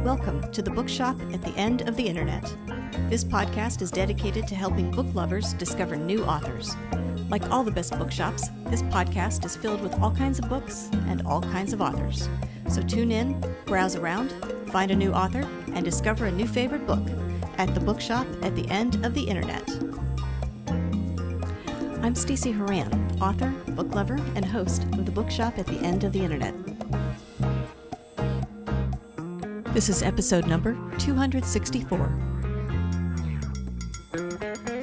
Welcome to the Bookshop at the End of the Internet. This podcast is dedicated to helping book lovers discover new authors. Like all the best bookshops, this podcast is filled with all kinds of books and all kinds of authors. So tune in, browse around, find a new author, and discover a new favorite book at the Bookshop at the End of the Internet. I'm Stacey Horan, author, book lover, and host of the Bookshop at the End of the Internet. This is episode number 264.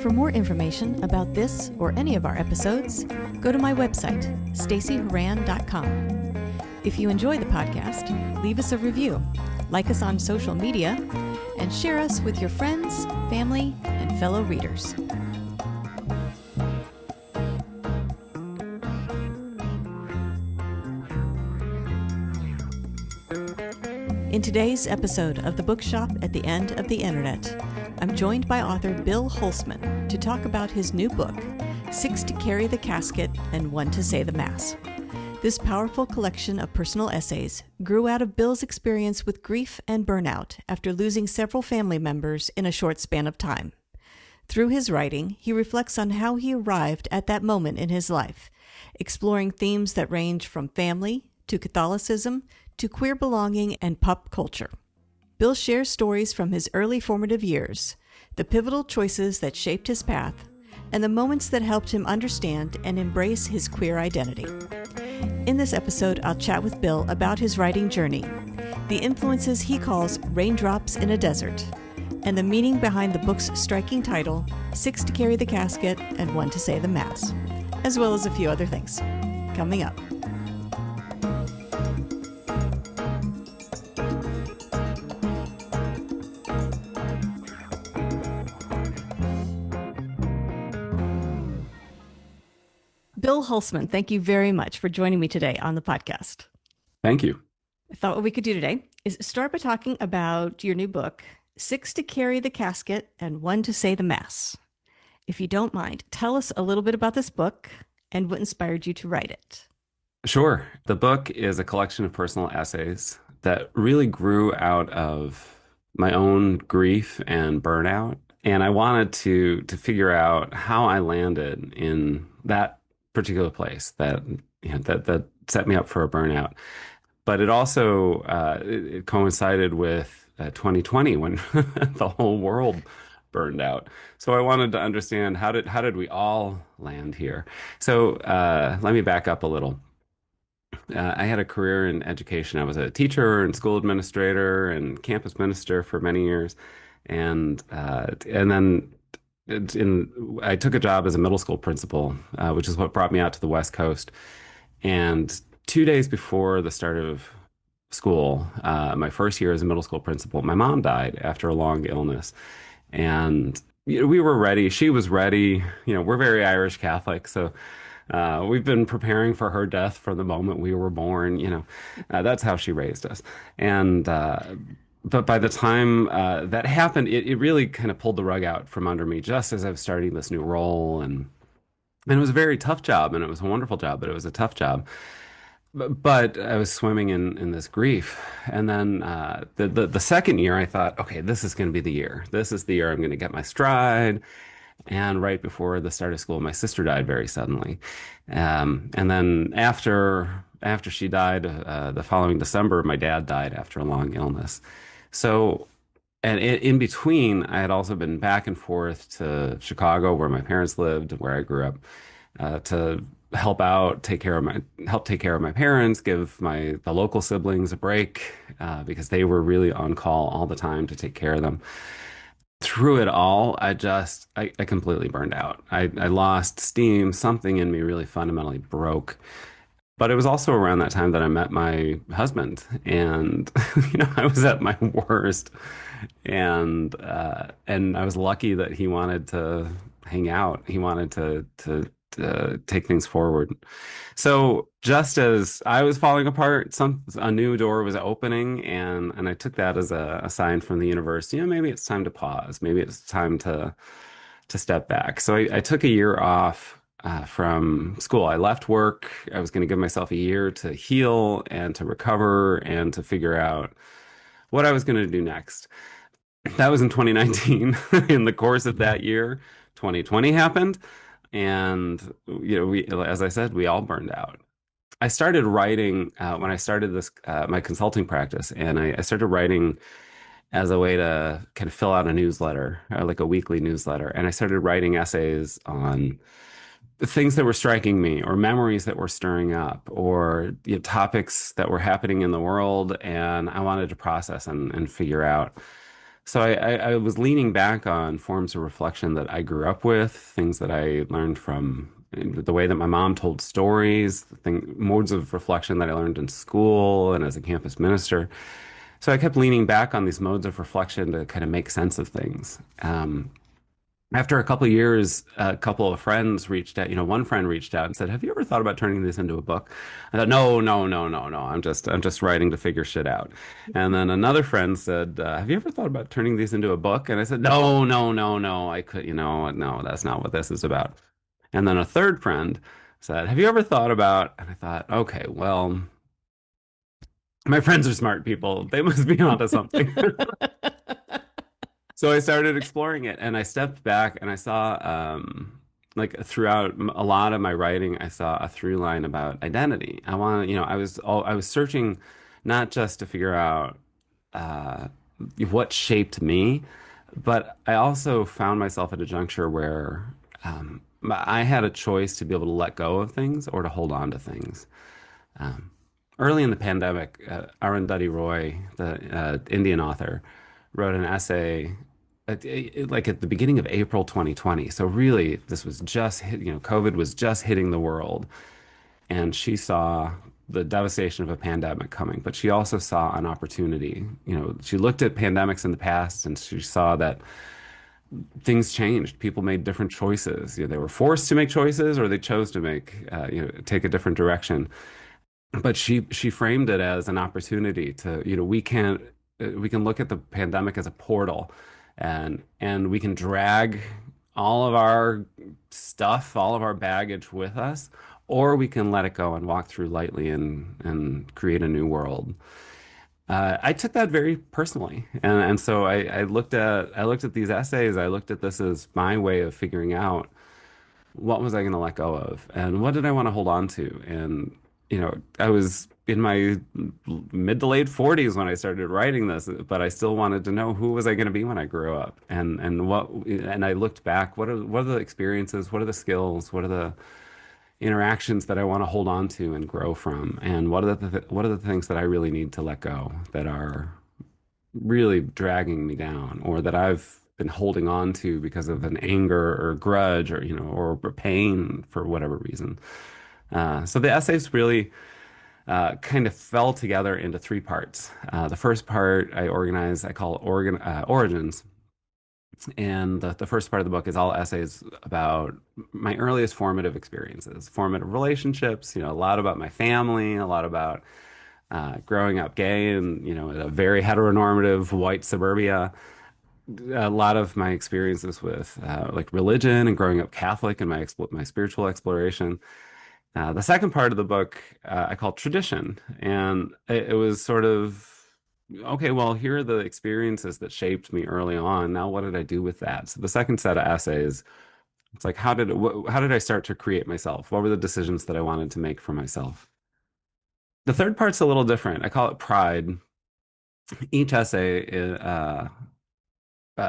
For more information about this or any of our episodes, go to my website, staceyhoran.com. If you enjoy the podcast, leave us a review, like us on social media, and share us with your friends, family, and fellow readers. In today's episode of the Bookshop at the End of the Internet, I'm joined by author Bill Hulseman to talk about his new book, 6 to Carry the Casket and 1 to Say the Mass. This powerful collection of personal essays grew out of Bill's experience with grief and burnout after losing several family members in a short span of time. Through his writing, he reflects on how he arrived at that moment in his life, exploring themes that range from family to Catholicism to queer belonging and pop culture. Bill shares stories from his early formative years, the pivotal choices that shaped his path, and the moments that helped him understand and embrace his queer identity. In this episode, I'll chat with Bill about his writing journey, the influences he calls raindrops in a desert, and the meaning behind the book's striking title, 6 to Carry the Casket and 1 to Say the Mass, as well as a few other things. Coming up. Bill Hulseman, thank you very much for joining me today on the podcast. Thank you. I thought what we could do today is start by talking about your new book, 6 to Carry the Casket and 1 to Say the Mass. If you don't mind, tell us a little bit about this book and what inspired you to write it. Sure. The book is a collection of personal essays that really grew out of my own grief and burnout. And I wanted to figure out how I landed in that particular place that that set me up for a burnout. But it also it coincided with 2020 when the whole world burned out. So I wanted to understand how did we all land here. So let me back up a little. I had a career in education. I was a teacher and school administrator and campus minister for many years, and then I took a job as a middle school principal, which is what brought me out to the West Coast. And 2 days before the start of school, my first year as a middle school principal, my mom died after a long illness. And we were ready. She was ready. We're very Irish Catholic, so we've been preparing for her death from the moment we were born. That's how she raised us. And but by the time that happened, it really kind of pulled the rug out from under me just as I was starting this new role. And it was a very tough job, and it was a wonderful job, but it was a tough job. But I was swimming in this grief. And then the second year, I thought, okay, this is going to be the year. This is the year I'm going to get my stride. And right before the start of school, my sister died very suddenly. And then after she died, the following December, my dad died after a long illness. So, and in between, I had also been back and forth to Chicago, where my parents lived, where I grew up, to help out, take care of my parents, give the local siblings a break, because they were really on call all the time to take care of them. Through it all, I completely burned out. I lost steam. Something in me really fundamentally broke. But it was also around that time that I met my husband, and I was at my worst, and I was lucky that he wanted to hang out. He wanted to take things forward. So just as I was falling apart, a new door was opening, and I took that as a sign from the universe. Maybe it's time to pause. Maybe it's time to step back. So I took a year off from school. I left work. I was going to give myself a year to heal and to recover and to figure out what I was going to do next. That was in 2019. In the course of that year, 2020 happened, and as I said, we all burned out. I started writing when I started this my consulting practice, and I started writing as a way to kind of fill out a newsletter, like a weekly newsletter. And I started writing essays on things that were striking me, or memories that were stirring up, or topics that were happening in the world, and I wanted to process and figure out. So I was leaning back on forms of reflection that I grew up with, things that I learned from the way that my mom told stories, modes of reflection that I learned in school and as a campus minister. So I kept leaning back on these modes of reflection to kind of make sense of things. After a couple of years, a couple of friends reached out. One friend reached out and said, "Have you ever thought about turning this into a book?" I thought, "No, no, no, no, no. I'm just writing to figure shit out." And then another friend said, "Have you ever thought about turning these into a book?" And I said, "No, no, no, no. I could, no, that's not what this is about." And then a third friend said, "Have you ever thought about?" And I thought, okay, well, my friends are smart people. They must be onto something. So I started exploring it, and I stepped back and I saw, like throughout a lot of my writing, I saw a through line about identity. I was searching not just to figure out uh, what shaped me, but I also found myself at a juncture where I had a choice to be able to let go of things or to hold on to things. Um, Early in the pandemic, Arundhati Roy, the Indian author, wrote an essay like at the beginning of April 2020. So really, this was COVID was just hitting the world, and she saw the devastation of a pandemic coming, but she also saw an opportunity. She looked at pandemics in the past, and she saw that things changed. People made different choices. They were forced to make choices, or they chose to take a different direction. But she framed it as an opportunity to, we can look at the pandemic as a portal, and we can drag all of our stuff, all of our baggage with us, or we can let it go and walk through lightly and create a new world. I took that very personally, and so I looked at these essays. I looked at this as my way of figuring out what was I going to let go of, and what did I want to hold on to. And I was in my mid to late 40s when I started writing this, but I still wanted to know, who was I going to be when I grew up, and I looked back. What are the experiences? What are the skills? What are the interactions that I want to hold on to and grow from? And what are the things that I really need to let go, that are really dragging me down, or that I've been holding on to because of an anger or grudge, or pain for whatever reason. So the essays really kind of fell together into three parts. The first part I call Origins. And the first part of the book is all essays about my earliest formative experiences, formative relationships, a lot about my family, a lot about growing up gay and, in a very heteronormative white suburbia. A lot of my experiences with like religion and growing up Catholic and my spiritual exploration. The second part of the book I call tradition, and it was sort of, okay, well, here are the experiences that shaped me early on. Now, what did I do with that? So the second set of essays, it's like, how did I start to create myself? What were the decisions that I wanted to make for myself? The third part's a little different. I call it pride. Each essay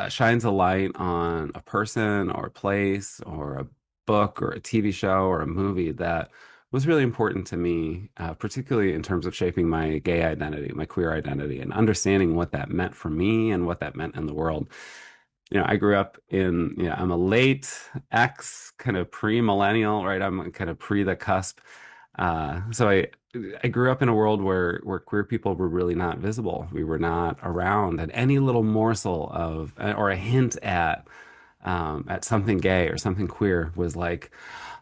shines a light on a person or a place or a book or a TV show or a movie that was really important to me, particularly in terms of shaping my gay identity, my queer identity, and understanding what that meant for me and what that meant in the world. I grew up I'm a late X, kind of pre-millennial, right? I'm kind of pre the cusp. So I grew up in a world where queer people were really not visible. We were not around, and any little morsel of or a hint at something gay or something queer was like,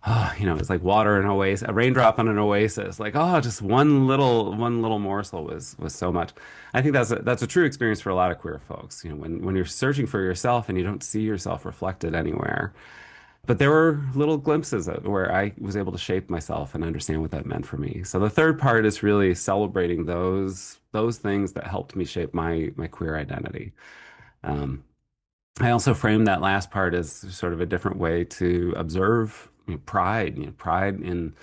oh, it's like water in an oasis, a raindrop on an oasis. Like, oh, just one little morsel was so much. I think that's a true experience for a lot of queer folks. When you're searching for yourself and you don't see yourself reflected anywhere. but there were little glimpses where I was able to shape myself and understand what that meant for me. So the third part is really celebrating those things that helped me shape my queer identity. Um, I also frame that last part as sort of a different way to observe pride. Pride in.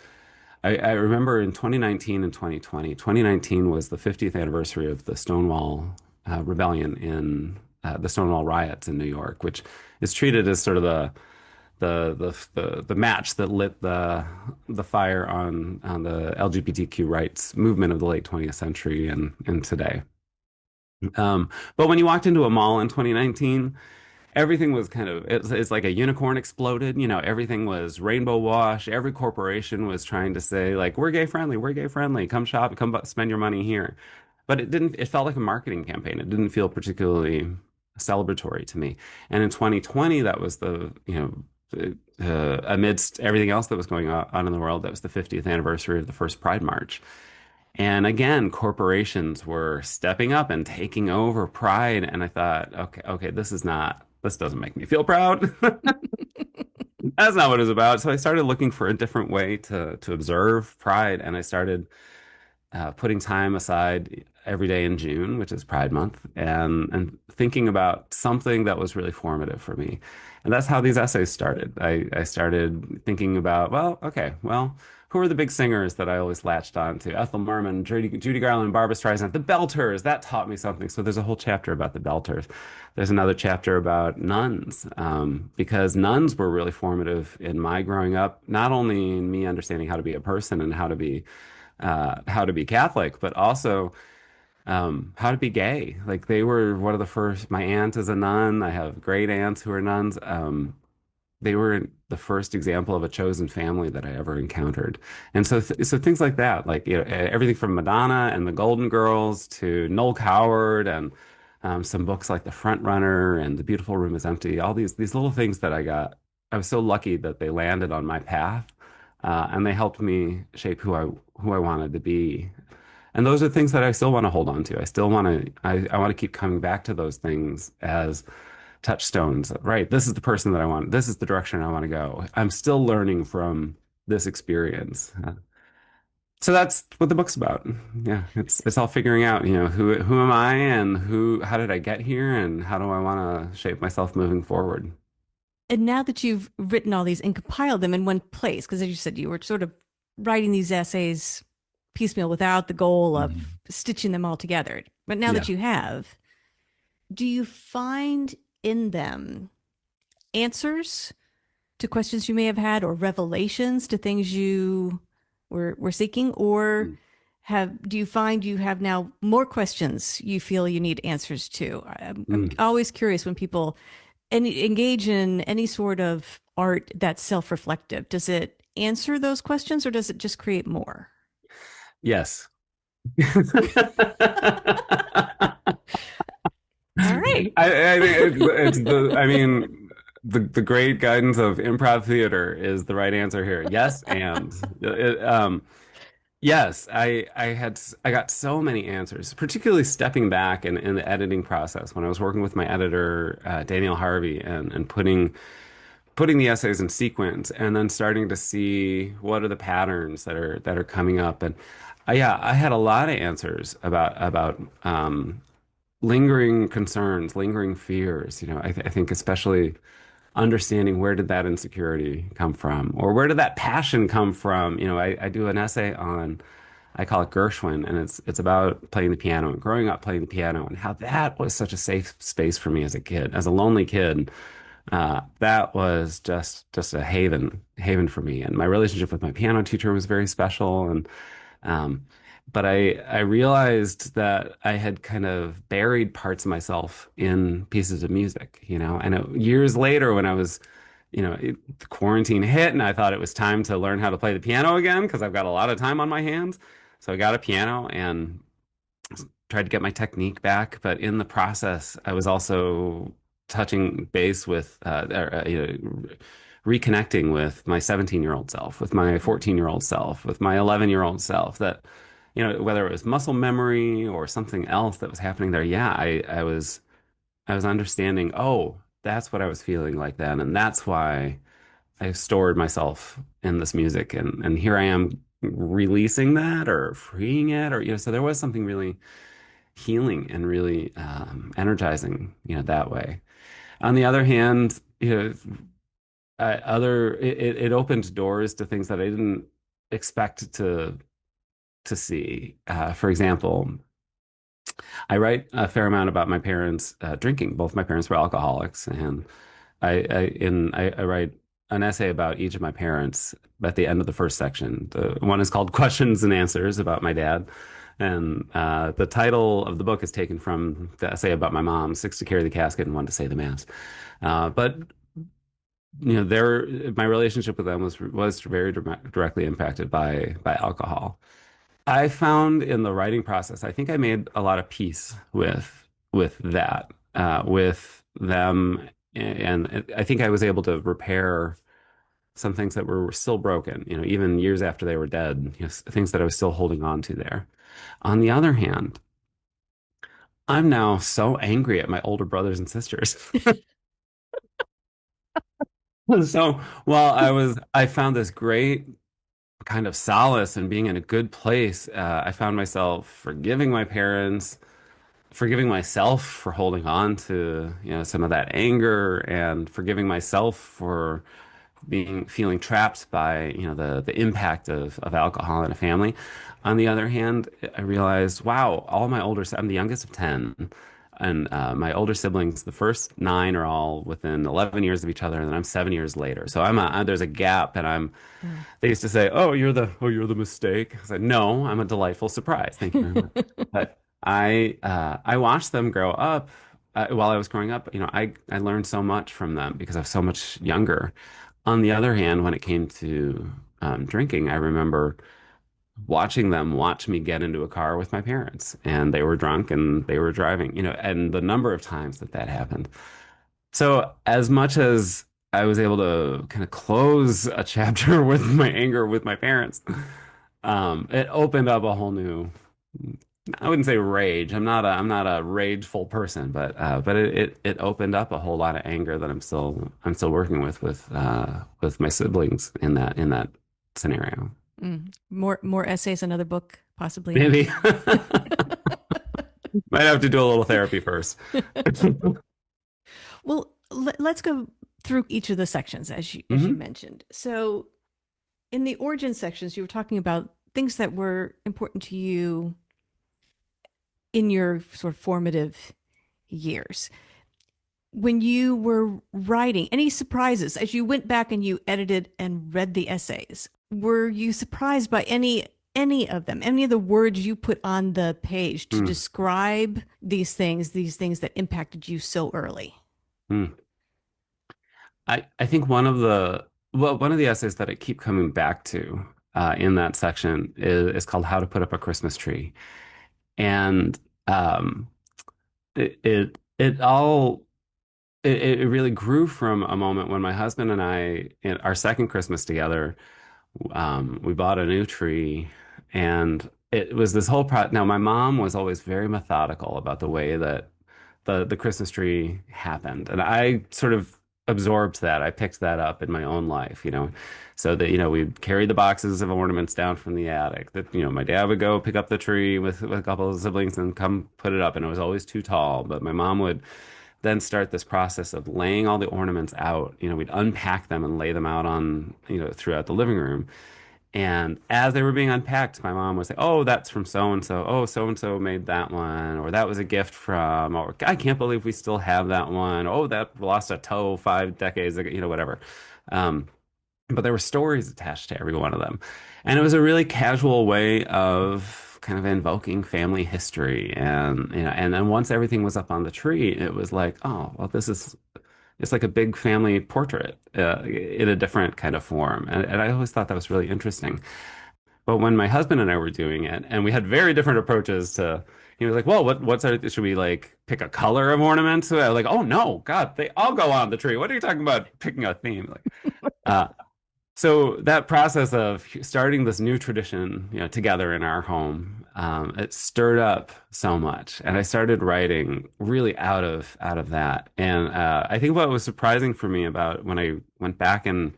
I remember in 2019 and 2020. 2019 was the 50th anniversary of the Stonewall Rebellion in the Stonewall riots in New York, which is treated as sort of the match that lit the fire on the LGBTQ rights movement of the late 20th century and today. But when you walked into a mall in 2019, everything was kind of it's like a unicorn exploded. Everything was rainbow wash. Every corporation was trying to say like we're gay friendly, come shop, spend your money here. But it felt like a marketing campaign. It didn't feel particularly celebratory to me. And in 2020, that was amidst everything else that was going on in the world, that was the 50th anniversary of the first Pride March. And again, corporations were stepping up and taking over Pride. And I thought, okay, this doesn't make me feel proud. That's not what it's about. So I started looking for a different way to observe Pride. And I started putting time aside every day in June, which is Pride Month, and thinking about something that was really formative for me. And that's how these essays started. I started thinking about, who are the big singers that I always latched on to? Ethel Merman, Judy Garland, Barbra Streisand, the Belters. That taught me something. So there's a whole chapter about the Belters. There's another chapter about nuns, because nuns were really formative in my growing up, not only in me understanding how to be a person and how to be Catholic, but also how to be gay. Like they were one of the first. My aunt is a nun. I have great aunts who are nuns. They were the first example of a chosen family that I ever encountered. And so things like that, like everything from Madonna and the Golden Girls to Noel Coward and some books like The Front Runner and The Beautiful Room is Empty. All these little things that I got. I was so lucky that they landed on my path, and they helped me shape who I wanted to be. And those are things that I still want to hold on to. I still want to I want to keep coming back to those things as touchstones. Right, this is the person that I want. This is the direction I want to go. I'm still learning from this experience. So that's what the book's about. Yeah, it's all figuring out, who am I and how did I get here and how do I want to shape myself moving forward. And now that you've written all these and compiled them in one place, because as you said, you were sort of writing these essays piecemeal without the goal Mhm. of stitching them all together. But now Yeah. that you have, do you find in them answers to questions you may have had or revelations to things you were seeking? Or do you find you have now more questions you feel you need answers to? I'm Mm. always curious when people engage in any sort of art that's self-reflective. Does it answer those questions or does it just create more? Yes. All right. I think I mean, the great guidance of improv theater is the right answer here. Yes, and yes, I got so many answers, particularly stepping back in the editing process when I was working with my editor, Daniel Harvey, and putting the essays in sequence and then starting to see what are the patterns that are coming up. And yeah, I had a lot of answers about lingering concerns, lingering fears. I think especially understanding where did that insecurity come from, or where did that passion come from. I do an essay on, I call it Gershwin, and it's about playing the piano and growing up playing the piano and how that was such a safe space for me as a kid, as a lonely kid. That was just a haven for me. And my relationship with my piano teacher was very special. And um, but I realized that I had kind of buried parts of myself in pieces of music, And years later, when I was, the quarantine hit, and I thought it was time to learn how to play the piano again because I've got a lot of time on my hands. So I got a piano and tried to get my technique back, but in the process, I was also touching base with, reconnecting with my 17-year-old self, with my 14-year-old self, with my 11-year-old self. That, whether it was muscle memory or something else that was happening there, yeah, I was understanding. Oh, that's what I was feeling like then, and that's why I stored myself in this music, and here I am releasing that or freeing it, or so there was something really healing and really energizing, that way. On the other hand, it opened doors to things that I didn't expect to see. For example, I write a fair amount about my parents drinking. Both my parents were alcoholics, and I write an essay about each of my parents at the end of the first section. The one is called "Questions and Answers" about my dad, and the title of the book is taken from the essay about my mom, "Six to Carry the Casket and One to Say the Mass." But their my relationship with them was very directly impacted by alcohol. I found in the writing process, I think I made a lot of peace with that, with them, and I think I was able to repair some things that were still broken, even years after they were dead, things that I was still holding on to there. On the other hand, I'm now so angry at my older brothers and sisters. So while I found this great kind of solace in being in a good place, I found myself forgiving my parents, forgiving myself for holding on to, some of that anger, and forgiving myself for being feeling trapped by, the impact of alcohol in a family. On the other hand, I realized, wow, I'm the youngest of 10. And my older siblings, the first nine are all within 11 years of each other, and then I'm 7 years later. So there's a gap, and Oh. they used to say, "Oh, you're the mistake." I said, "No, I'm a delightful surprise. Thank you very much." But I watched them grow up. While I was growing up, I learned so much from them because I was so much younger. On the other hand, when it came to drinking, I remember watching them watch me get into a car with my parents, and they were drunk and they were driving, and the number of times that happened. So, as much as I was able to kind of close a chapter with my anger with my parents, it opened up a whole new, I wouldn't say rage. I'm not a rageful person, but it opened up a whole lot of anger that I'm still working with my siblings in that scenario. More essays, another book possibly Maybe next. might have to do a little therapy first. Well, let's go through each of the sections as you Hmm. mentioned. So, in the origin sections, you were talking about things that were important to you in your sort of formative years. When you were writing, any surprises as you went back and you edited and read the essays? Were you surprised by any of them, any of the words you put on the page to Mm. describe these things that impacted you so early? Mm. I think one of the essays that I keep coming back to in that section is called "How to Put Up a Christmas Tree," and um, it all it really grew from a moment when my husband and I, in our second Christmas together, we bought a new tree, and it was this whole pro. Now, my mom was always very methodical about the way that the Christmas tree happened, and I sort of absorbed that. I picked that up in my own life, so that we'd carry the boxes of ornaments down from the attic. That my dad would go pick up the tree with a couple of siblings and come put it up, and it was always too tall. But my mom would then start this process of laying all the ornaments out. We'd unpack them and lay them out on, throughout the living room. And as they were being unpacked, my mom would say, "Oh, that's from so and so. Oh, so and so made that one, or that was a gift from, or I can't believe we still have that one. Oh, that lost a toe 5 decades ago, whatever." Um, but there were stories attached to every one of them. And it was a really casual way of kind of invoking family history. And then once everything was up on the tree, it was like, oh, well, it's like a big family portrait in a different kind of form. And I always thought that was really interesting. But when my husband and I were doing it, and we had very different approaches to, he was like, well, should we like pick a color of ornaments? So I was like, oh no, God, they all go on the tree. What are you talking about picking a theme? Uh, so that process of starting this new tradition, together in our home, it stirred up so much, and I started writing really out of that. And I think what was surprising for me about when I went back and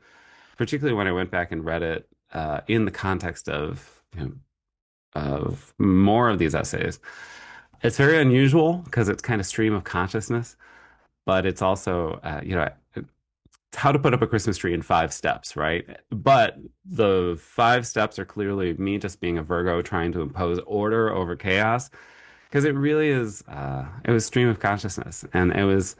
particularly when I went back and read it in the context of more of these essays. It's very unusual because it's kind of stream of consciousness, but it's also, it's how to put up a Christmas tree in 5 steps, right? But the 5 steps are clearly me just being a Virgo trying to impose order over chaos because it really is, it was stream of consciousness. And I was,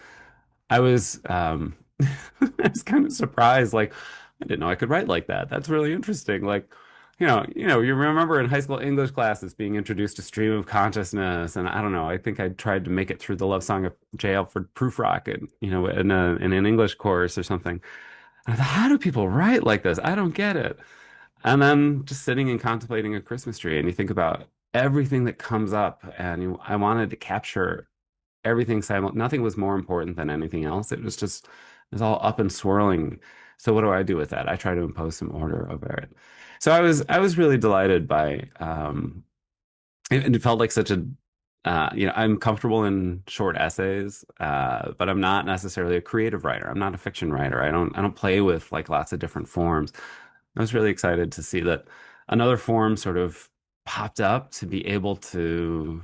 I was kind of surprised. Like, I didn't know I could write like that. That's really interesting. Like, you remember in high school English classes being introduced to stream of consciousness, and I don't know. I think I tried to make it through the Love Song of J. Alfred Prufrock, in an English course or something. And I thought, how do people write like this? I don't get it. And then just sitting and contemplating a Christmas tree, and you think about everything that comes up, and I wanted to capture everything nothing was more important than anything else. It was all up and swirling. So what do I do with that? I try to impose some order over it. So I was really delighted by it felt like such a I'm comfortable in short essays, but I'm not necessarily a creative writer. I'm not a fiction writer. I don't play with like lots of different forms. I was really excited to see that another form sort of popped up to be able to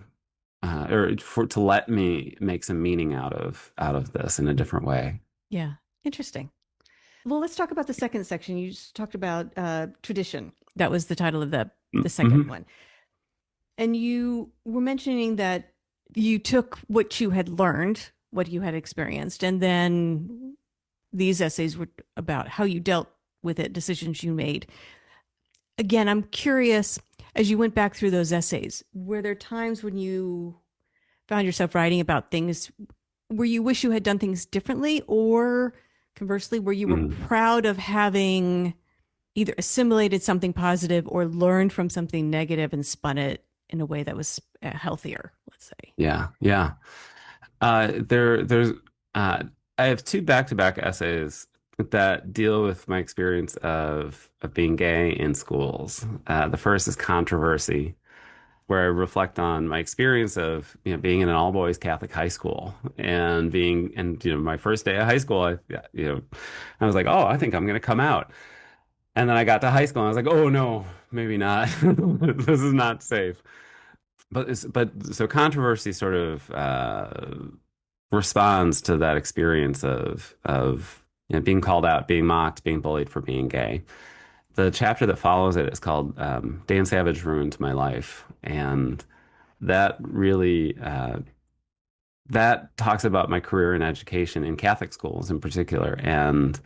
or for to let me make some meaning out of this in a different way. Yeah. Interesting. Well, let's talk about the second section. You just talked about tradition. That was the title of the second Mm-hmm. one. And you were mentioning that you took what you had learned, what you had experienced, and then these essays were about how you dealt with it, decisions you made. Again, I'm curious, as you went back through those essays, were there times when you found yourself writing about things where you wish you had done things differently, or conversely, where you were Mm. proud of having either assimilated something positive or learned from something negative and spun it in a way that was healthier, let's say? Yeah, yeah. There's uh, I have 2 back-to-back essays that deal with my experience of being gay in schools. The first is controversy, where I reflect on my experience of being in an all-boys Catholic high school and my first day of high school. I was like, oh, I think I'm going to come out, and then I got to high school and I was like, oh no, maybe not. This is not safe. But so controversy sort of responds to that experience of being called out, being mocked, being bullied for being gay. The chapter that follows it is called Dan Savage Ruined My Life, and that really that talks about my career in education in Catholic schools in particular, and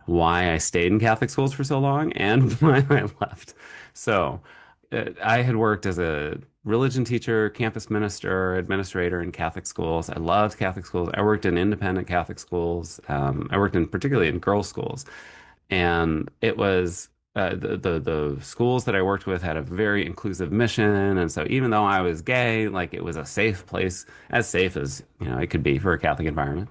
why I stayed in Catholic schools for so long and why I left. So, I had worked as a religion teacher, campus minister, administrator in Catholic schools. I loved Catholic schools. I worked in independent Catholic schools. I worked in particularly in girls' schools, and it was the schools that I worked with had a very inclusive mission, and so even though I was gay, like it was a safe place, as safe as it could be for a Catholic environment.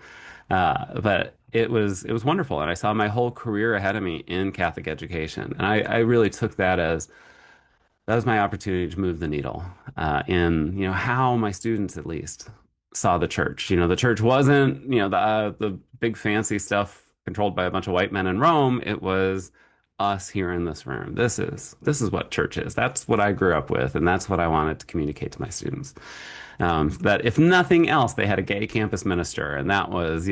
But it was wonderful, and I saw my whole career ahead of me in Catholic education, and I really took that as that was my opportunity to move the needle in how my students at least saw the church. The church wasn't the big fancy stuff controlled by a bunch of white men in Rome. It was us here in this room. This is what church is. That's what I grew up with, and that's what I wanted to communicate to my students. That if nothing else, they had a gay campus minister, and that was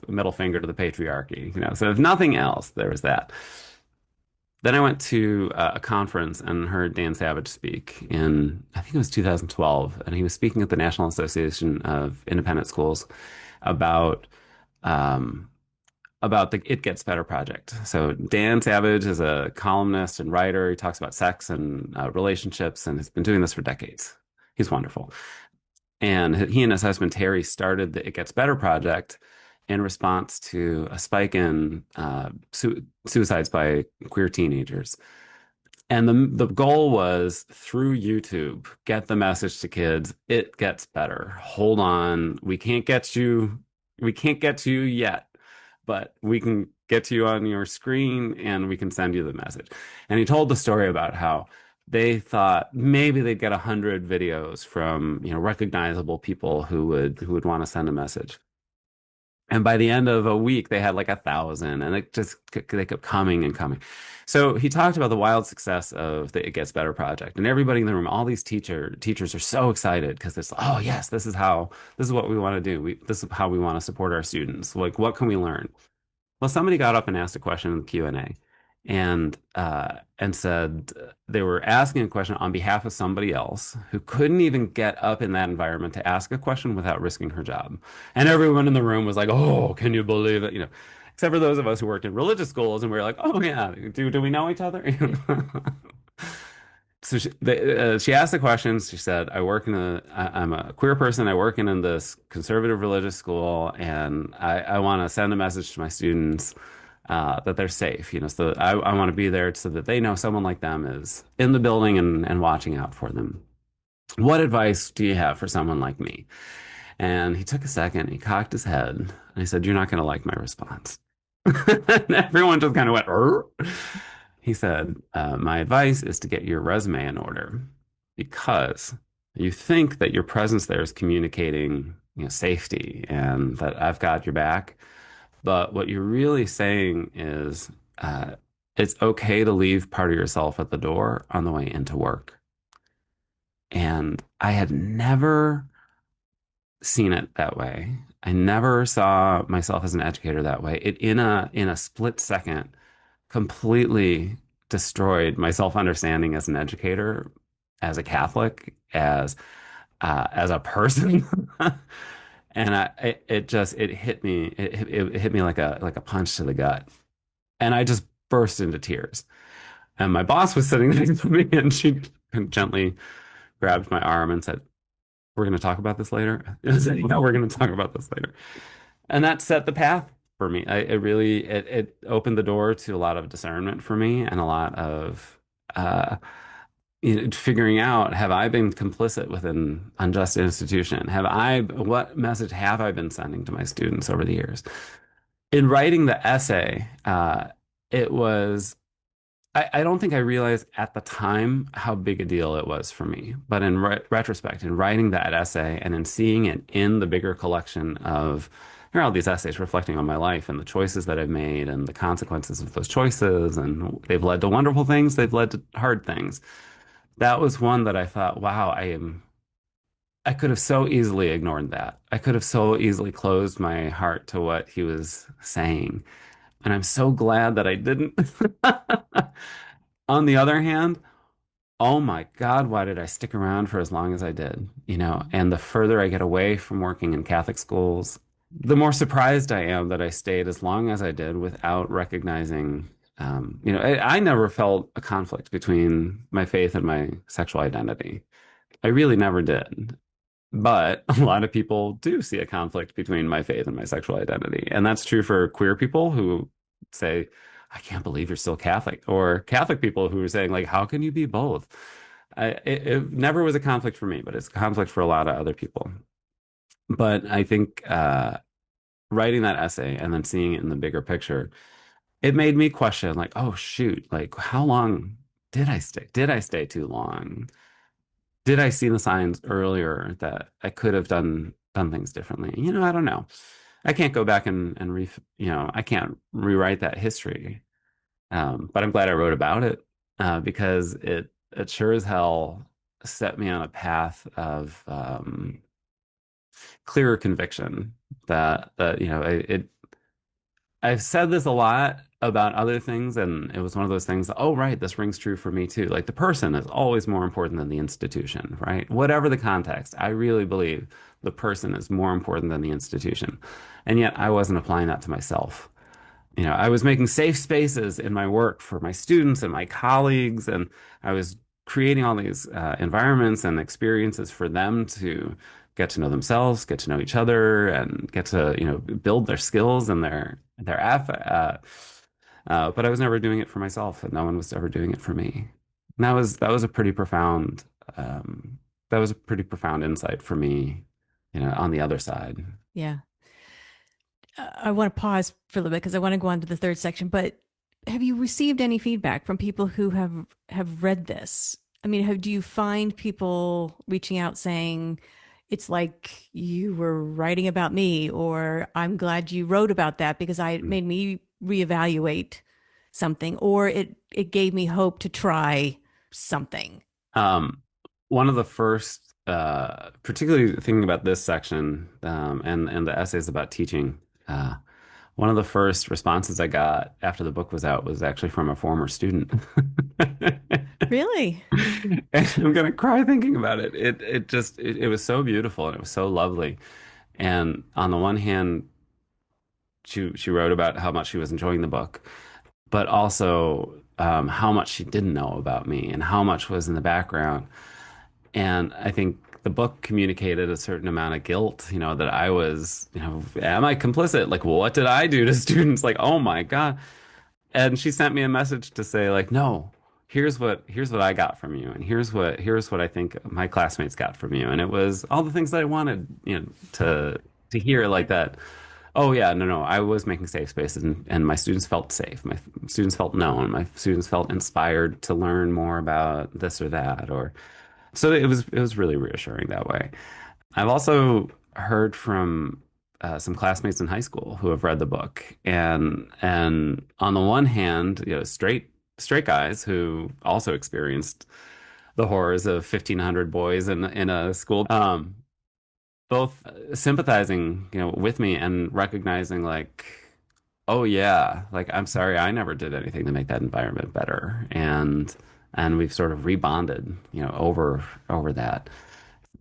middle finger to the patriarchy. So if nothing else, there was that. Then I went to a conference and heard Dan Savage speak in, I think it was 2012, and he was speaking at the National Association of Independent Schools about um, about the It Gets Better project. So Dan Savage is a columnist and writer. He talks about sex and relationships, and has been doing this for decades. He's wonderful. And he and his husband Terry started the It Gets Better project in response to a spike in suicides by queer teenagers. And the goal was through YouTube, get the message to kids. It gets better. Hold on. We can't get you yet, but we can get to you on your screen and we can send you the message. And he told the story about how they thought maybe they'd get 100 videos from recognizable people who would want to send a message. And by the end of a week, they had like 1,000, and they kept coming and coming. So he talked about the wild success of the It Gets Better project, and everybody in the room, all these teachers are so excited because it's oh yes, this is what we want to do. This is how we want to support our students. Like what can we learn? Well, somebody got up and asked a question in the Q&A and said they were asking a question on behalf of somebody else who couldn't even get up in that environment to ask a question without risking her job. And everyone in the room was like, "Oh, can you believe it?" Except for those of us who worked in religious schools and we were like, "Oh yeah, do we know each other?" So she asked the questions. She said, I'm a queer person. I work in this conservative religious school, and I want to send a message to my students that they're safe. So I want to be there so that they know someone like them is in the building and watching out for them. What advice do you have for someone like me? And he took a second, he cocked his head, and he said, "You're not going to like my response." And everyone just kind of went, "Er?" He said, "My advice is to get your resume in order because you think that your presence there is communicating, safety and that I've got your back. But what you're really saying is it's okay to leave part of yourself at the door on the way into work." And I had never seen it that way. I never saw myself as an educator that way. It in a split second completely destroyed my self-understanding as an educator, as a Catholic, as a person. And it hit me. It hit me like a punch to the gut, and I just burst into tears. And my boss was sitting next to me, and she gently grabbed my arm and said, "We're going to talk about this later." I said, "Yeah, we're going to talk about this later." And that set the path for me. It opened the door to a lot of discernment for me and a lot of uh, figuring out, have I been complicit with an unjust institution? What message have I been sending to my students over the years? In writing the essay, it was I don't think I realized at the time how big a deal it was for me. But in retrospect, in writing that essay and in seeing it in the bigger collection of, here are all these essays reflecting on my life and the choices that I've made and the consequences of those choices, and they've led to wonderful things, they've led to hard things. That was one that I thought, wow, I could have so easily ignored that. I could have so easily closed my heart to what he was saying. And I'm so glad that I didn't. On the other hand, oh my God, why did I stick around for as long as I did? And the further I get away from working in Catholic schools, the more surprised I am that I stayed as long as I did without recognizing, I never felt a conflict between my faith and my sexual identity. I really never did. But a lot of people do see a conflict between my faith and my sexual identity. And that's true for queer people who say, "I can't believe you're still Catholic," or Catholic people who are saying, like, "How can you be both?" It never was a conflict for me, but it's a conflict for a lot of other people. But I think writing that essay and then seeing it in the bigger picture, it made me question, like, oh, shoot, like, how long did I stay? Did I stay too long? Did I see the signs earlier that I could have done things differently? I don't know. I can't go back and I can't rewrite that history. But I'm glad I wrote about it because it sure as hell set me on a path of clearer conviction that I've said this a lot about other things, and it was one of those things, oh, right, this rings true for me too. Like the person is always more important than the institution, right? Whatever the context, I really believe the person is more important than the institution. And yet I wasn't applying that to myself. I was making safe spaces in my work for my students and my colleagues, and I was creating all these environments and experiences for them to get to know themselves, get to know each other, and get to, build their skills and their but I was never doing it for myself, and no one was ever doing it for me. And that was a pretty profound that was a pretty profound insight for me, on the other side. Yeah. I want to pause for a little bit because I want to go on to the third section, but have you received any feedback from people who have read this? I mean, do you find people reaching out saying it's like you were writing about me, or I'm glad you wrote about that because it made me reevaluate something, or it gave me hope to try something. Um, One of the first, particularly thinking about this section, and the essays about teaching, one of the first responses I got after the book was out was actually from a former student. Really? And I'm gonna cry thinking about it. It was so beautiful and it was so lovely. And on the one hand, she wrote about how much she was enjoying the book, but also how much she didn't know about me and how much was in the background. And I think the book communicated a certain amount of guilt, that I was, am I complicit? Like, what did I do to students? Like, oh my God. And she sent me a message to say, like, no, here's what I got from you, and here's what I think my classmates got from you. And it was all the things that I wanted, to hear like that. Oh yeah, no, I was making safe spaces, and my students felt safe. My students felt known. My students felt inspired to learn more about this or that, or so it was really reassuring that way. I've also heard from some classmates in high school who have read the book, and on the one hand, straight guys who also experienced the horrors of 1,500 boys in a school, both sympathizing, with me and recognizing like, oh yeah, like I'm sorry, I never did anything to make that environment better, and we've sort of rebonded, over that.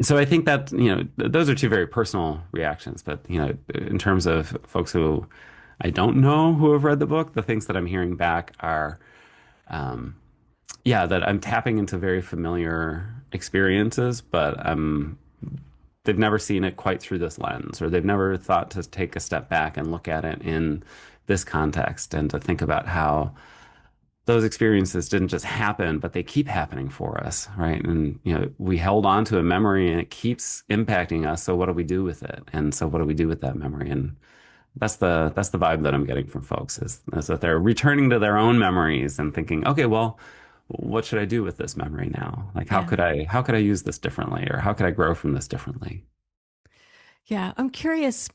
So I think that, those are two very personal reactions. But, in terms of folks who I don't know who have read the book, the things that I'm hearing back are, yeah, that I'm tapping into very familiar experiences, but they've never seen it quite through this lens, or they've never thought to take a step back and look at it in this context and to think about how those experiences didn't just happen, but they keep happening for us, right? And we held on to a memory and it keeps impacting us. So what do we do with it? And so what do we do with that memory? And that's the vibe that I'm getting from folks is that they're returning to their own memories and thinking, okay, well, what should I do with this memory now? Like Yeah. how could I use this differently, or how could I grow from this differently? Yeah. I'm curious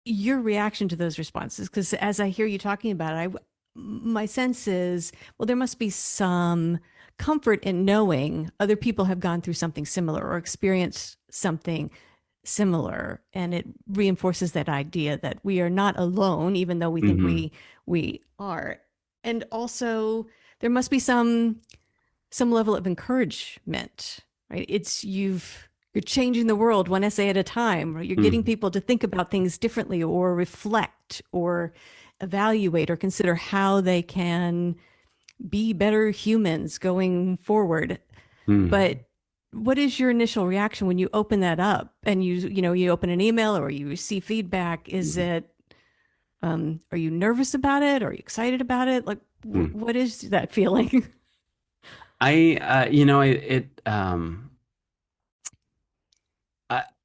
your reaction to those responses, because as I hear you talking about it, my sense is, well, there must be some comfort in knowing other people have gone through something similar or experienced something similar, and it reinforces that idea that we are not alone, even though we think Hmm. we are. And also, there must be some level of encouragement, right? You're changing the world one essay at a time, or you're getting Mm. people to think about things differently, or reflect, or evaluate, or consider how they can be better humans going forward. Mm. But what is your initial reaction when you open that up and you open an email or you receive feedback? Is Mm. it are you nervous about it? Are you excited about it? Like, Mm. what is that feeling?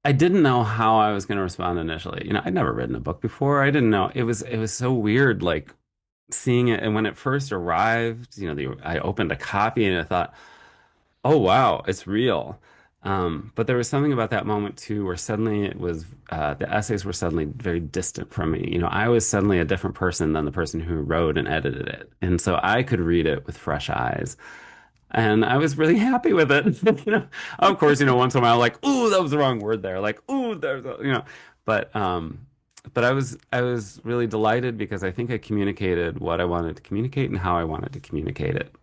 I didn't know how I was going to respond initially. I'd never written a book before. I didn't know. It was so weird, like seeing it. And when it first arrived, I opened a copy and I thought, oh wow, it's real. But there was something about that moment too, where suddenly the essays were suddenly very distant from me. I was suddenly a different person than the person who wrote and edited it, and so I could read it with fresh eyes. And I was really happy with it. Of course, once in a while, like, ooh, that was the wrong word there. Like, ooh, but I was really delighted because I think I communicated what I wanted to communicate and how I wanted to communicate it.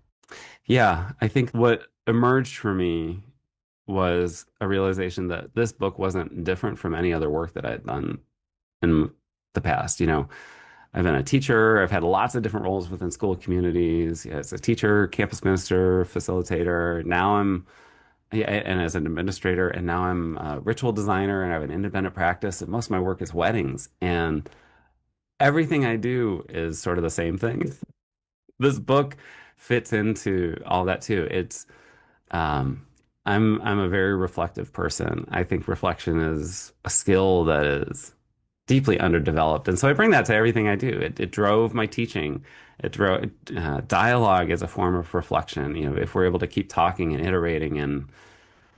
Yeah, I think what emerged for me was a realization that this book wasn't different from any other work that I had done in the past. I've been a teacher. I've had lots of different roles within school communities, as a teacher, campus minister, facilitator. Now I'm, yeah, and as an administrator, and now I'm a ritual designer, and I have an independent practice. And most of my work is weddings, and everything I do is sort of the same thing. This book fits into all that too. Um, I'm a very reflective person. I think reflection is a skill that is deeply underdeveloped. And so I bring that to everything I do. It drove my teaching. It drove dialogue as a form of reflection. If we're able to keep talking and iterating and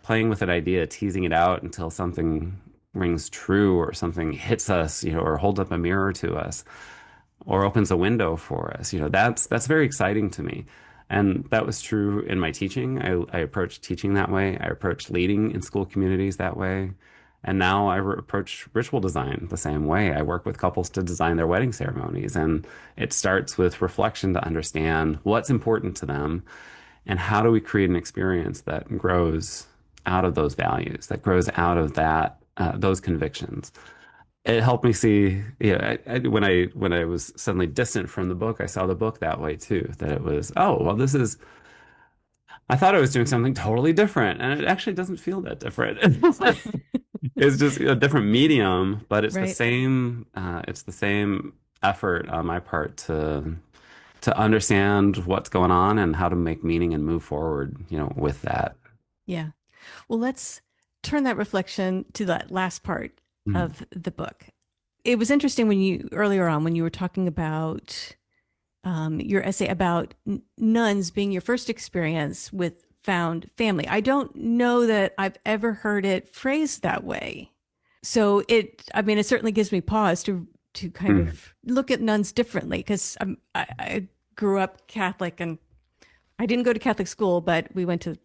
playing with an idea, teasing it out until something rings true or something hits us, or holds up a mirror to us or opens a window for us. That's very exciting to me. And that was true in my teaching. I approached teaching that way. I approached leading in school communities that way. And now I approach ritual design the same way. I work with couples to design their wedding ceremonies. And it starts with reflection to understand what's important to them and how do we create an experience that grows out of those values, that grows out of those convictions. It helped me see, when I was suddenly distant from the book, I saw the book that way too, that it was, oh, well, I thought I was doing something totally different, and it actually doesn't feel that different. It's just a different medium, but Right. it's the same effort on my part to understand what's going on and how to make meaning and move forward, with that. Yeah. Well, let's turn that reflection to that last part Mm. of the book. It was interesting when earlier on, when you were talking about your essay about nuns being your first experience with found family. I don't know that I've ever heard it phrased that way. So I mean, it certainly gives me pause to kind Mm. of look at nuns differently because I grew up Catholic and I didn't go to Catholic school, but we went to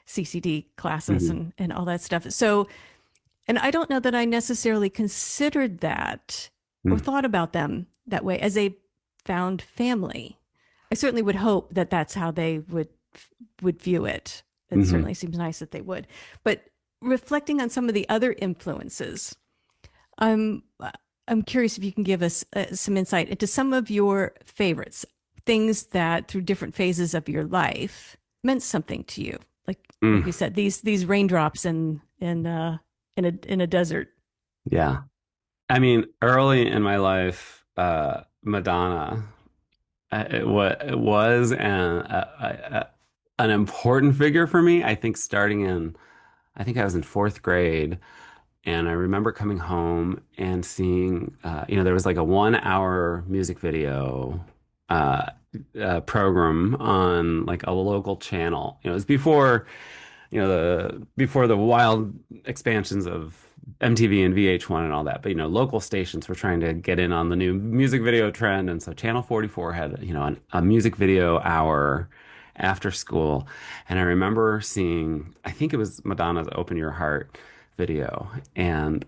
CCD classes Mhm. and all that stuff. So, and I don't know that I necessarily considered that or Mm. thought about them that way as a found family. I certainly would hope that that's how they would view it. It Mhm. certainly seems nice that they would. But reflecting on some of the other influences, I'm I'm curious if you can give us some insight into some of your favorites, things that through different phases of your life meant something to you. Like Mm. you said, these raindrops in a desert. Yeah. I mean, early in my life, Madonna, it was an important figure for me. I think I think I was in fourth grade, and I remember coming home and seeing, there was like a 1 hour music video uh, program on like a local channel. It was before the wild expansions of MTV and VH1 and all that. But local stations were trying to get in on the new music video trend, and so Channel 44 had a music video hour after school, and I remember seeing, I think it was Madonna's "Open Your Heart" video, and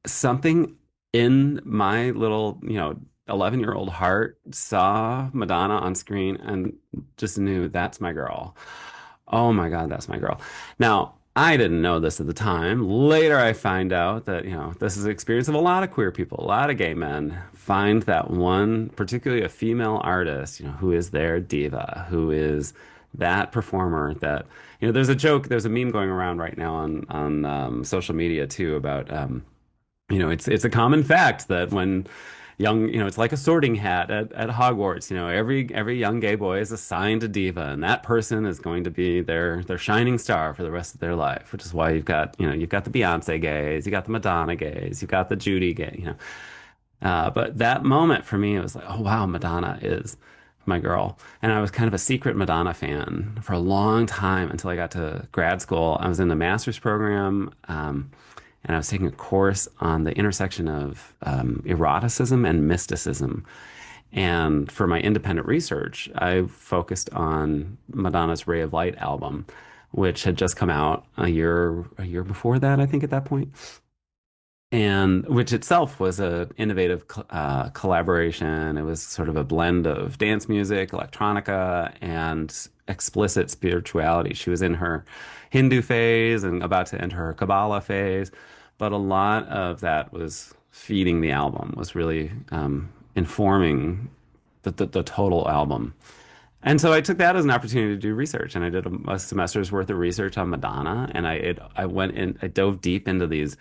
something in my little 11-year-old heart saw Madonna on screen and just knew that's my girl. Oh my God, that's my girl. Now, I didn't know this at the time. Later, I find out that, this is the experience of a lot of queer people, a lot of gay men find that one, particularly a female artist, who is their diva, who is that performer that, there's a meme going around right now on social media too about, it's a common fact that when it's like a sorting hat at Hogwarts. Every young gay boy is assigned a diva, and that person is going to be their shining star for the rest of their life. Which is why you've got the Beyonce gays, you got the Madonna gays, you've got the Judy gay. But that moment for me, it was like, oh wow, Madonna is my girl. And I was kind of a secret Madonna fan for a long time until I got to grad school. I was in the master's program, and I was taking a course on the intersection of eroticism and mysticism. And for my independent research, I focused on Madonna's Ray of Light album, which had just come out a year before that, I think, at that point, and which itself was a innovative collaboration. It was sort of a blend of dance music, electronica, and explicit spirituality. She was in her Hindu phase and about to enter her Kabbalah phase, but a lot of that was feeding the album, was really informing the total album. And so I took that as an opportunity to do research, and I did a semester's worth of research on Madonna, and I went in, I dove deep into these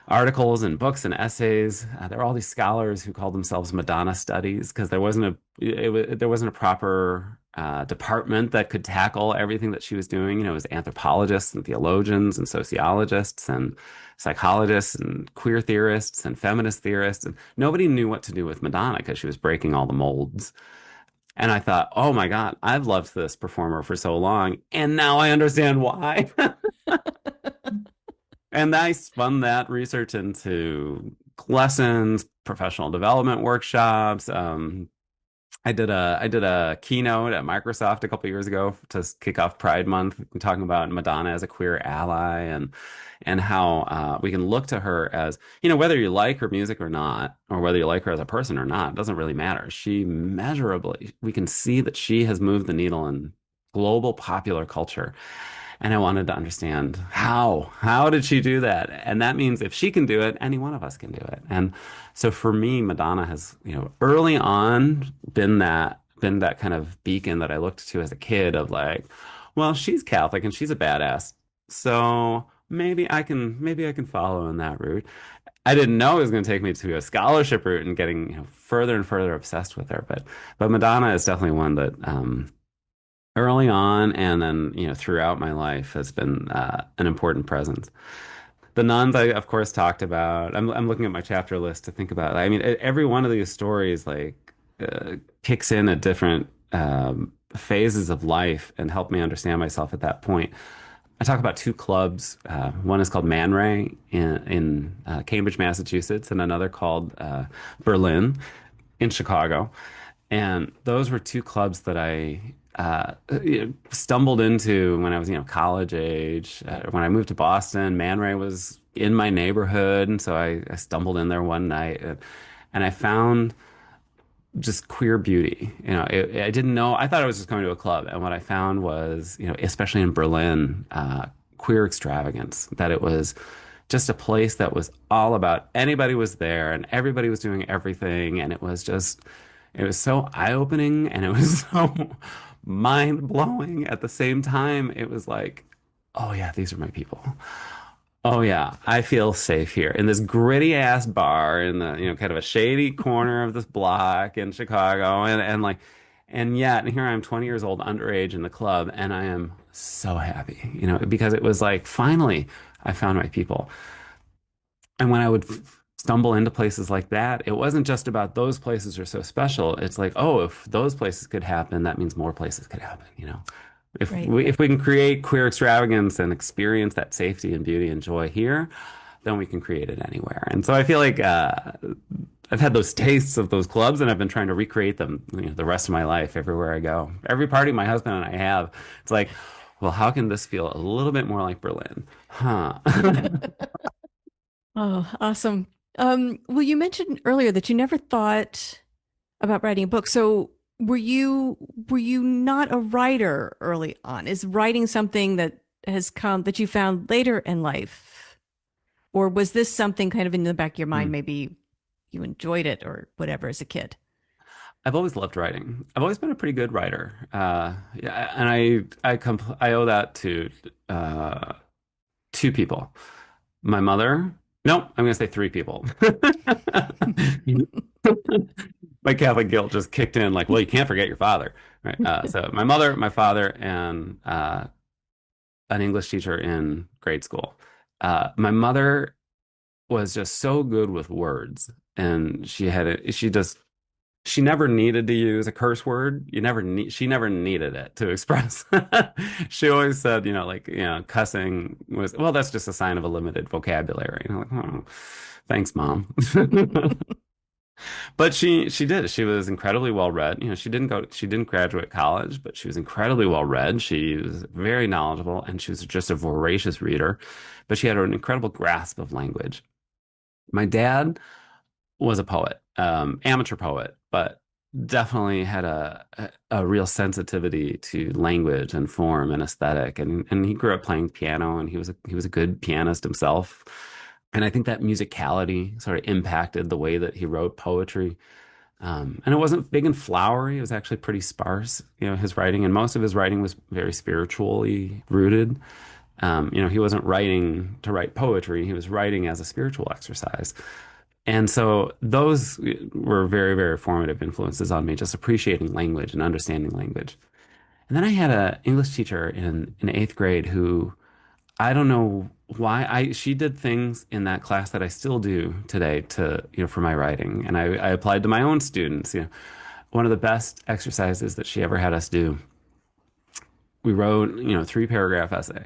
articles and books and essays. There were all these scholars who called themselves Madonna studies because there wasn't a proper department that could tackle everything that she was doing. It was anthropologists and theologians and sociologists and psychologists and queer theorists and feminist theorists, and nobody knew what to do with Madonna because she was breaking all the molds. And I thought, oh my God, I've loved this performer for so long, and now I understand why. And I spun that research into lessons, professional development workshops. I did a keynote at Microsoft a couple years ago to kick off Pride Month, talking about Madonna as a queer ally and how we can look to her as, whether you like her music or not, or whether you like her as a person or not, it doesn't really matter. She measurably, we can see that she has moved the needle in global popular culture. And I wanted to understand how did she do that? And that means if she can do it, any one of us can do it. And so for me, Madonna has, early on been that kind of beacon that I looked to as a kid of like, well, she's Catholic and she's a badass. So maybe I can follow in that route. I didn't know it was going to take me to a scholarship route and getting, further and further obsessed with her. But Madonna is definitely one that early on and then throughout my life has been an important presence. The nuns I of course talked about. I'm looking at my chapter list to think about. I mean, every one of these stories like kicks in at different phases of life and helped me understand myself at that point. I talk about two clubs. One is called Man Ray in Cambridge, Massachusetts, and another called Berlin in Chicago. And those were two clubs that I stumbled into when I was, college age. When I moved to Boston, Man Ray was in my neighborhood, and so I stumbled in there one night, and I found just queer beauty. I didn't know. I thought I was just going to a club, and what I found was, especially in Berlin, queer extravagance. That it was just a place that was all about anybody was there, and everybody was doing everything, and it was so eye-opening, and it was so mind-blowing at the same time. It was like, oh yeah, these are my people. Oh yeah, I feel safe here in this gritty ass bar in the, kind of a shady corner of this block in Chicago. And yet here I am 20 years old, underage in the club, and I am so happy, because it was like, finally, I found my people. And when I would stumble into places like that, it wasn't just about those places are so special. It's like, oh, if those places could happen, that means more places could happen. If Right. we can create queer extravagance and experience that safety and beauty and joy here, then we can create it anywhere. And so I feel like I've had those tastes of those clubs, and I've been trying to recreate them, the rest of my life everywhere I go. Every party my husband and I have, it's like, well, how can this feel a little bit more like Berlin? Huh? Oh, awesome. Well, you mentioned earlier that you never thought about writing a book. So were you not a writer early on? Is writing something that has come that you found later in life? Or was this something kind of in the back of your mind? Maybe you enjoyed it or whatever as a kid. I've always loved writing. I've always been a pretty good writer. Yeah, and I owe that to uh, two people. My mother. No, I'm going to say three people. My Catholic guilt just kicked in. Like, well, you can't forget your father, right? So my mother, my father, and an English teacher in grade school. My mother was just so good with words, and she never needed to use a curse word. She never needed it to express. She always said, like, cussing was, well, that's just a sign of a limited vocabulary. And I'm like, oh, thanks, mom. But she did. She was incredibly well read. She didn't graduate college, but she was incredibly well read. She was very knowledgeable, and she was just a voracious reader. But she had an incredible grasp of language. My dad was a poet, amateur poet, but definitely had a real sensitivity to language and form and aesthetic. And he grew up playing piano, and he was a good pianist himself. And I think that musicality sort of impacted the way that he wrote poetry. And it wasn't big and flowery. It was actually pretty sparse, his writing. And most of his writing was very spiritually rooted. He wasn't writing to write poetry. He was writing as a spiritual exercise. And so those were very, very formative influences on me, just appreciating language and understanding language. And then I had an English teacher in eighth grade who I don't know why she did things in that class that I still do today to, for my writing. And I applied to my own students. One of the best exercises that she ever had us do we wrote, 3-paragraph essay.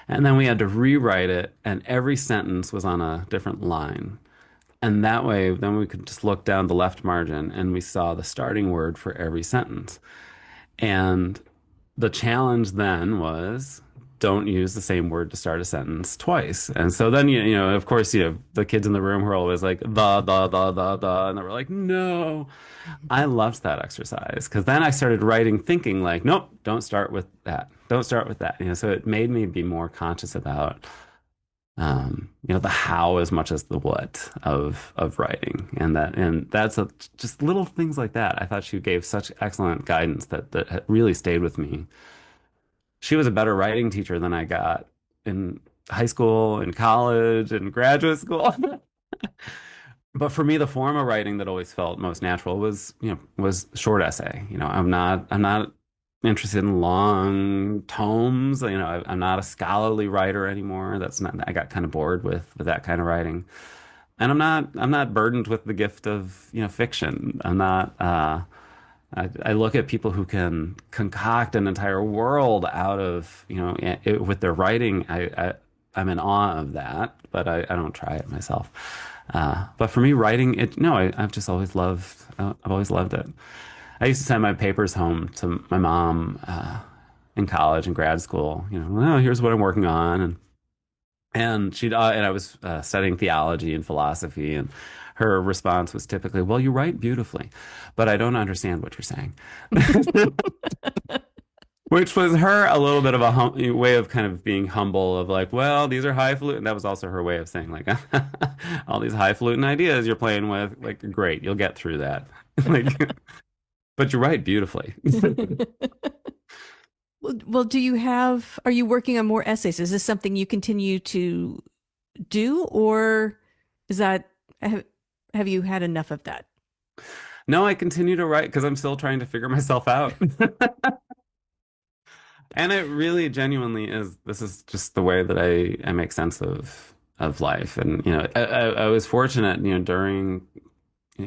And then we had to rewrite it, and every sentence was on a different line. And that way, then we could just look down the left margin and we saw the starting word for every sentence. And the challenge then was don't use the same word to start a sentence twice. And so then, of course, the kids in the room were always like, the, and they were like, no. I loved that exercise because then I started writing thinking like, nope, don't start with that. Don't start with that. So it made me be more conscious about the how as much as the what of writing, and that's just little things like that. I thought she gave such excellent guidance that really stayed with me. She was a better writing teacher than I got in high school, in college, and graduate school. But for me, the form of writing that always felt most natural was short essay. I'm not interested in long tomes. I'm not a scholarly writer anymore. That's not, I got kind of bored with that kind of writing. And I'm not burdened with the gift of, fiction. I'm not, I look at people who can concoct an entire world out of, with their writing. I'm in awe of that, but I don't try it myself. But for me, writing it, no, I've just always loved, I've always loved it. I used to send my papers home to my mom in college and grad school. Well, here's what I'm working on, and I was studying theology and philosophy, and her response was typically, "Well, you write beautifully, but I don't understand what you're saying," which was her a little bit of a way of kind of being humble, of like, "Well, these are highfalutin." That was also her way of saying like, "All these highfalutin ideas you're playing with, like, great, you'll get through that." Like, but you write beautifully. Well, are you working on more essays? Is this something you continue to do, or is that, have, have you had enough of that? No, I continue to write because I'm still trying to figure myself out. And it really genuinely is, this is just the way that I make sense of life. And, I was fortunate, during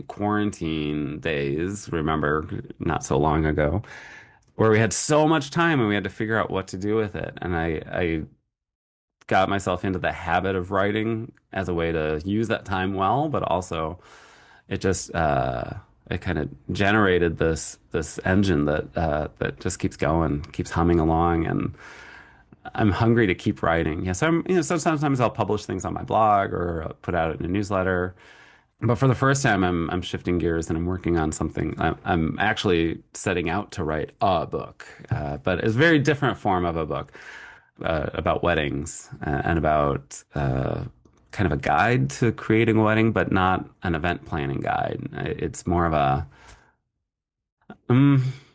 quarantine days, remember not so long ago, where we had so much time and we had to figure out what to do with it. And I got myself into the habit of writing as a way to use that time well, but also it just it kind of generated this engine that just keeps going, keeps humming along, and I'm hungry to keep writing. Yes, so sometimes I'll publish things on my blog or put out in a newsletter. But for the first time, I'm shifting gears and I'm working on something. I'm actually setting out to write a book, but it's a very different form of a book about weddings and about kind of a guide to creating a wedding, but not an event planning guide. It's more of a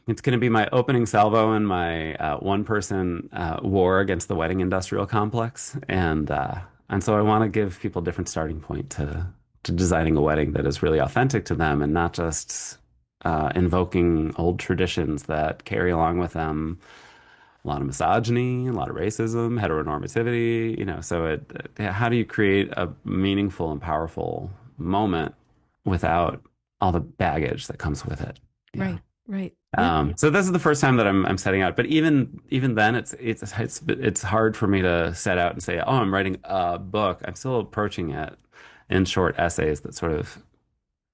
it's going to be my opening salvo in my one-person war against the wedding industrial complex, and so I want to give people a different starting point to designing a wedding that is really authentic to them and not just invoking old traditions that carry along with them a lot of misogyny, a lot of racism, heteronormativity. How do you create a meaningful and powerful moment without all the baggage that comes with it? Yeah. Right, right. Yeah. So this is the first time that I'm setting out, but even then, it's hard for me to set out and say, oh, I'm writing a book. I'm still approaching it in short essays that sort of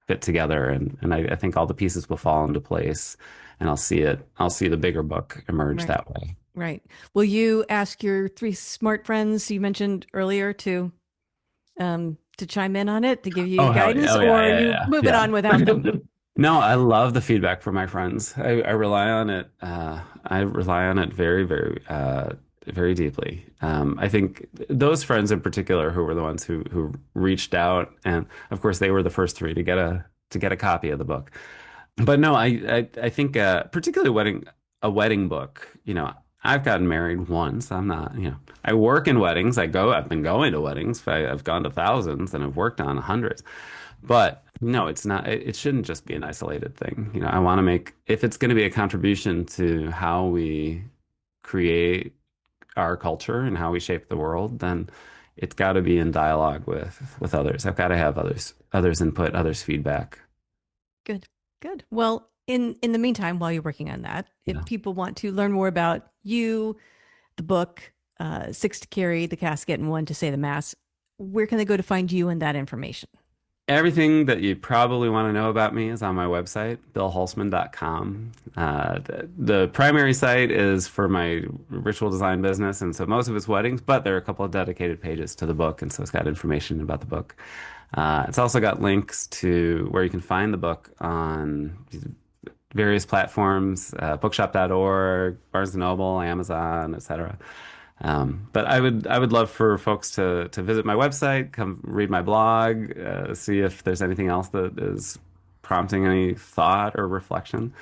fit together, and I think all the pieces will fall into place, and I'll see the bigger book emerge Right, that way. right. Will you ask your three smart friends you mentioned earlier to chime in on it, to give you Oh, hell yeah. guidance, Oh, yeah, or are yeah, you yeah, moving yeah. on without them? No, I love the feedback from my friends. I rely on it. I rely on it very, very, very deeply. I think those friends in particular, who were the ones who reached out, and of course they were the first three to get a copy of the book. But no, I think particularly a wedding book. I've gotten married once. I'm not. I work in weddings. I've been going to weddings. I've gone to thousands and I've worked on hundreds. But no, it's not. It shouldn't just be an isolated thing. I want to make, if it's going to be a contribution to how we create our culture and how we shape the world, then it's got to be in dialogue with others. I've got to have others input, others feedback. Good, good. Well, in the meantime, while you're working on that, if Yeah. people want to learn more about you, the book, Six to Carry the Casket and One to Say the Mass, where can they go to find you and that information? Everything that you probably want to know about me is on my website, billhulseman.com. The primary site is for my ritual design business, and so most of it's weddings, but there are a couple of dedicated pages to the book, and so it's got information about the book. It's also got links to where you can find the book on various platforms, bookshop.org, Barnes& and Noble, Amazon, etc. But I would love for folks to visit my website, come read my blog, see if there's anything else that is prompting any thought or reflection,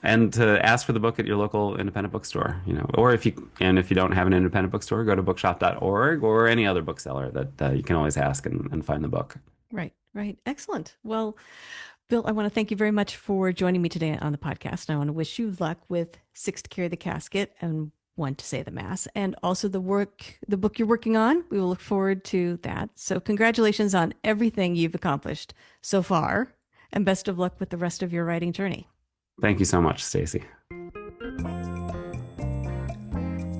and to ask for the book at your local independent bookstore, or if you don't have an independent bookstore, go to bookshop.org or any other bookseller that you can always ask and find the book. Right, right. Excellent. Well, Bill, I want to thank you very much for joining me today on the podcast. I want to wish you luck with Six to Carry the Casket and One to Say the Mass, and also the book you're working on. We will look forward to that. So congratulations on everything you've accomplished so far, and best of luck with the rest of your writing journey. Thank you so much, Stacy.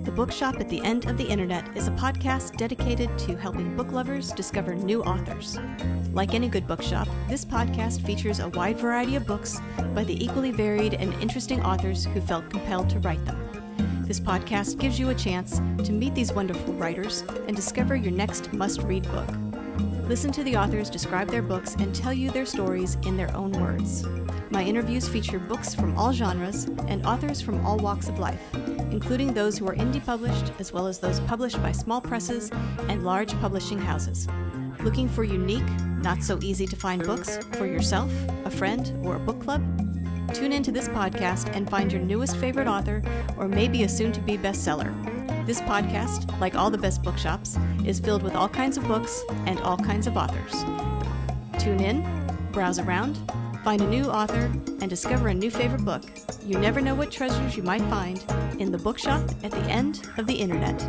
The Bookshop at the End of the Internet is a podcast dedicated to helping book lovers discover new authors. Like any good bookshop, this podcast features a wide variety of books by the equally varied and interesting authors who felt compelled to write them. This podcast gives you a chance to meet these wonderful writers and discover your next must-read book. Listen to the authors describe their books and tell you their stories in their own words. My interviews feature books from all genres and authors from all walks of life, including those who are indie published as well as those published by small presses and large publishing houses. Looking for unique, not so easy to find books for yourself, a friend, or a book club? Tune into this podcast and find your newest favorite author or maybe a soon-to-be bestseller. This podcast, like all the best bookshops, is filled with all kinds of books and all kinds of authors. Tune in, browse around, find a new author, and discover a new favorite book. You never know what treasures you might find in the Bookshop at the End of the Internet.